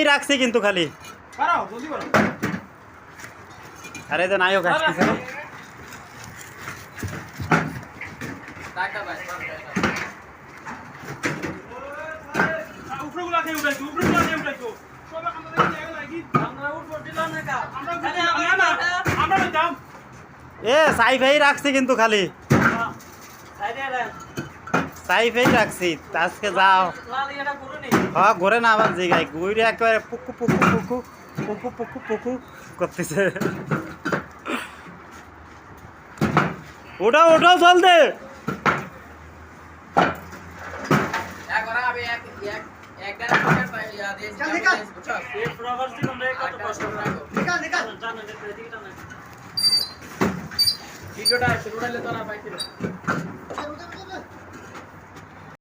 sci fi রাখছি কিন্তু খালি আরে তো নাইও কাটতেছে এ সাইফাই রাখছি কিন্তু খালি সাইফাই রাখছি আজকে যাও হ্যাঁ ঘুরে না আবার জিগাই ঘুরে একেবারে পুকু পুকু পুকু পুকু পুকু পুকু করতেছে ওটাও ওটাও চল দে ভিডিওটা শুরু হলে তো না পাইছিল